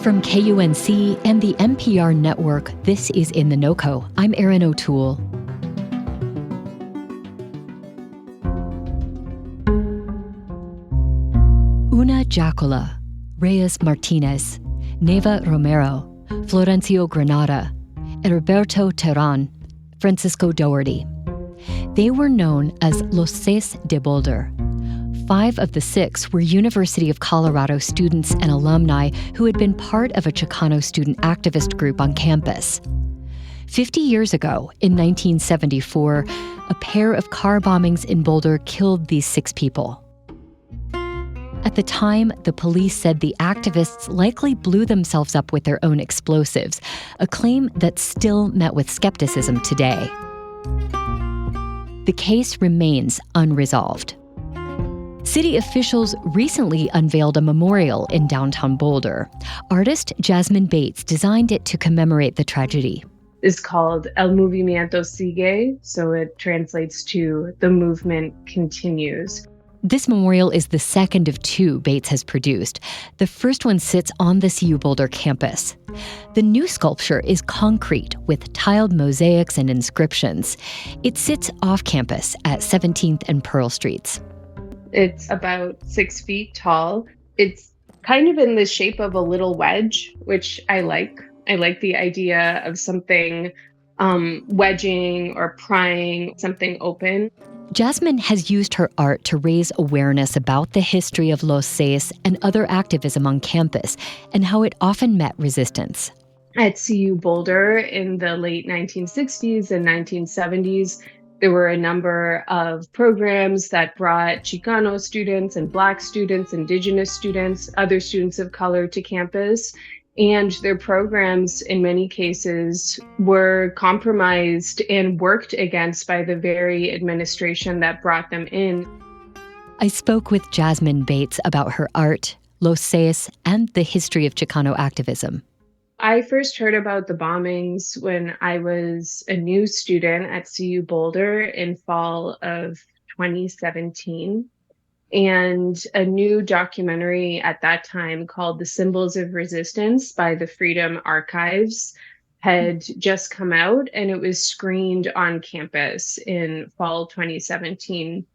From KUNC and the NPR network, this is In the NOCO. I'm Erin O'Toole. Una Jacola, Reyes Martinez, Neva Romero, Florencio Granada, Heriberto Terán, Francisco Doherty. They were known as Los 6 de Boulder. 5 of the 6 were University of Colorado students and alumni who had been part of a Chicano student activist group on campus. 50 years ago, in 1974, a pair of car bombings in Boulder killed these 6 people. At the time, the police said the activists likely blew themselves up with their own explosives, a claim that's still met with skepticism today. The case remains unresolved. City officials recently unveiled a memorial in downtown Boulder. Artist Jasmine Bates designed it to commemorate the tragedy. It's called El Movimiento Sigue, so it translates to The Movement Continues. This memorial is the second of 2 Bates has produced. The first one sits on the CU Boulder campus. The new sculpture is concrete with tiled mosaics and inscriptions. It sits off campus at 17th and Pearl Streets. It's about 6 feet tall. It's kind of in the shape of a little wedge, which I like. I like the idea of something wedging or prying something open. Jasmine has used her art to raise awareness about the history of Los 6 and other activism on campus and how it often met resistance. At CU Boulder in the late 1960s and 1970s, there were a number of programs that brought Chicano students and Black students, Indigenous students, other students of color to campus. And their programs, in many cases, were compromised and worked against by the very administration that brought them in. I spoke with Jasmine Bates about her art, Los 6, and the history of Chicano activism. I first heard about the bombings when I was a new student at CU Boulder in fall of 2017. And a new documentary at that time called The Symbols of Resistance by the Freedom Archives had just come out, and it was screened on campus in fall 2017.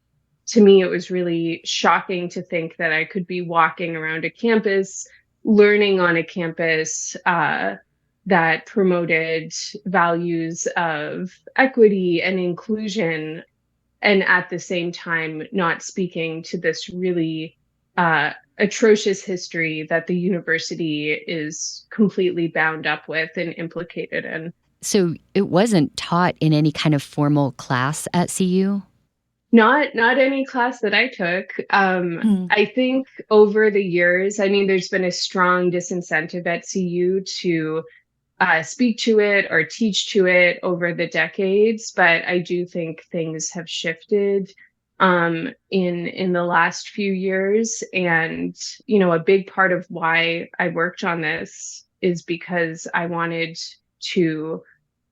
To me, it was really shocking to think that I could be walking around a campus, learning on a campus that promoted values of equity and inclusion, and at the same time not speaking to this really atrocious history that the university is completely bound up with and implicated in. So it wasn't taught in any kind of formal class at CU? Not any class that I took. I think over the years, there's been a strong disincentive at CU to speak to it or teach to it over the decades, but I do think things have shifted in the last few years. And, a big part of why I worked on this is because I wanted to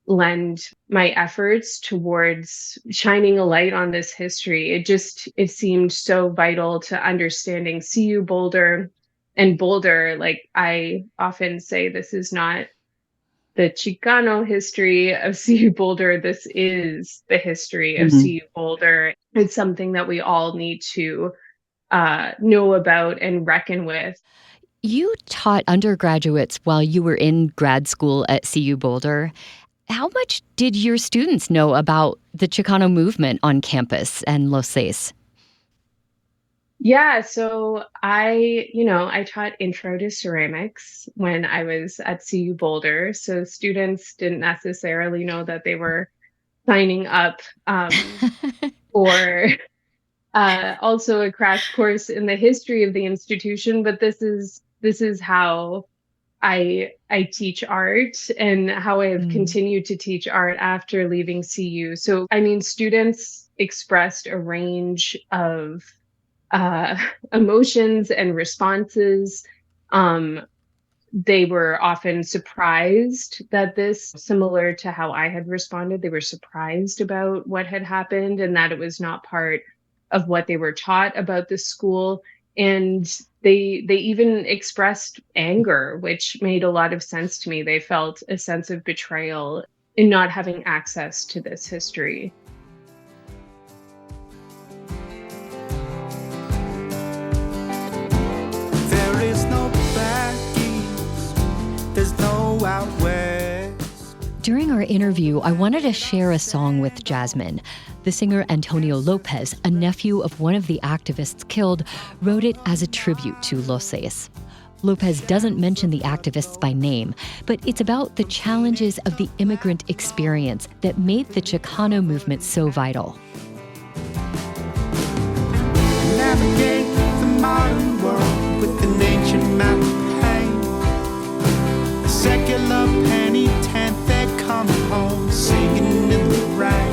lend my efforts towards shining a light on this history. It seemed so vital to understanding CU Boulder and Boulder. Like I often say, this is not the Chicano history of CU Boulder. This is the history of CU Boulder. It's something that we all need to know about and reckon with. You taught undergraduates while you were in grad school at CU Boulder. How much did your students know about the Chicano movement on campus and Los 6? Yeah, so I taught intro to ceramics when I was at CU Boulder. So students didn't necessarily know that they were signing up for also a crash course in the history of the institution. But this is how I teach art and how I have continued to teach art after leaving CU. So, students expressed a range of emotions and responses. They were often surprised that similar to how I had responded, they were surprised about what had happened and that it was not part of what they were taught about the school. And they even expressed anger, which made a lot of sense to me. They felt a sense of betrayal in not having access to this history. There is no back east, there's no out west. During our interview, I wanted to share a song with Jasmine. The singer Antonio Lopez, a nephew of one of the activists killed, wrote it as a tribute to Los Seis. Lopez doesn't mention the activists by name, but it's about the challenges of the immigrant experience that made the Chicano movement so vital. Navigate the modern world with an ancient map of pain. A secular penny tent, they're coming home, singing in the rain.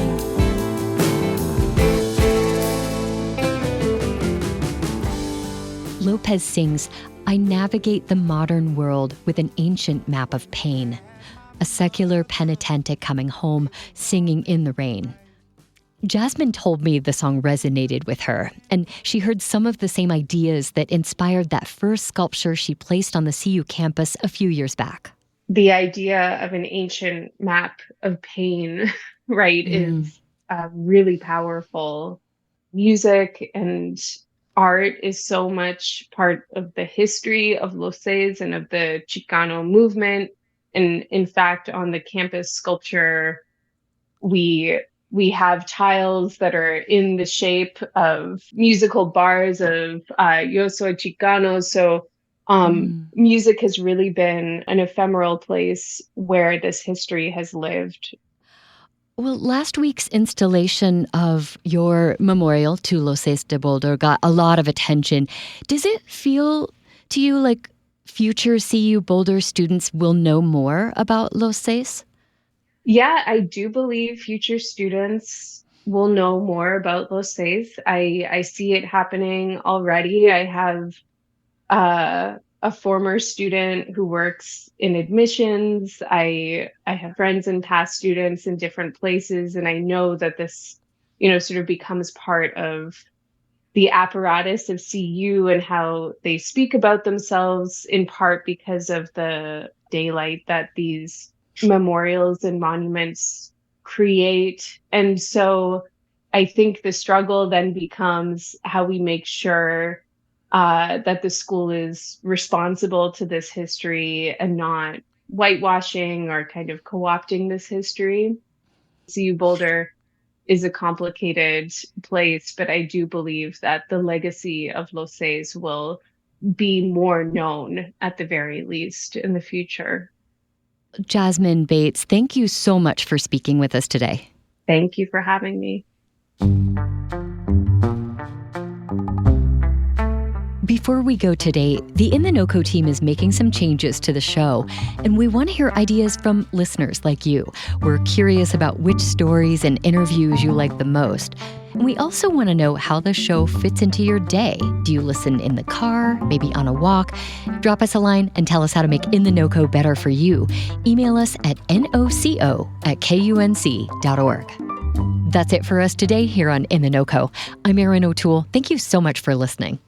Lopez sings, "I navigate the modern world with an ancient map of pain." A secular penitente coming home, singing in the rain. Jasmine told me the song resonated with her, and she heard some of the same ideas that inspired that first sculpture she placed on the CU campus a few years back. The idea of an ancient map of pain, right, is really powerful. Music and art is so much part of the history of Los Seis and of the Chicano movement. And in fact, on the campus sculpture, we have tiles that are in the shape of musical bars of Yo Soy Chicano. So music has really been an ephemeral place where this history has lived. Well, last week's installation of your memorial to Los Seis de Boulder got a lot of attention. Does it feel to you like future CU Boulder students will know more about Los Seis? Yeah, I do believe future students will know more about Los Seis. I see it happening already. I have a former student who works in admissions. I have friends and past students in different places, and I know that this, sort of becomes part of the apparatus of CU and how they speak about themselves, in part because of the daylight that these memorials and monuments create. And so I think the struggle then becomes how we make sure that the school is responsible to this history and not whitewashing or kind of co-opting this history. CU Boulder is a complicated place, but I do believe that the legacy of Los Seis will be more known at the very least in the future. Jasmine Bates, thank you so much for speaking with us today. Thank you for having me. Before we go today, the In the NOCO team is making some changes to the show, and we want to hear ideas from listeners like you. We're curious about which stories and interviews you like the most. And we also want to know how the show fits into your day. Do you listen in the car, maybe on a walk? Drop us a line and tell us how to make In the NOCO better for you. Email us at noco@kunc.org. That's it for us today here on In the NOCO. I'm Erin O'Toole. Thank you so much for listening.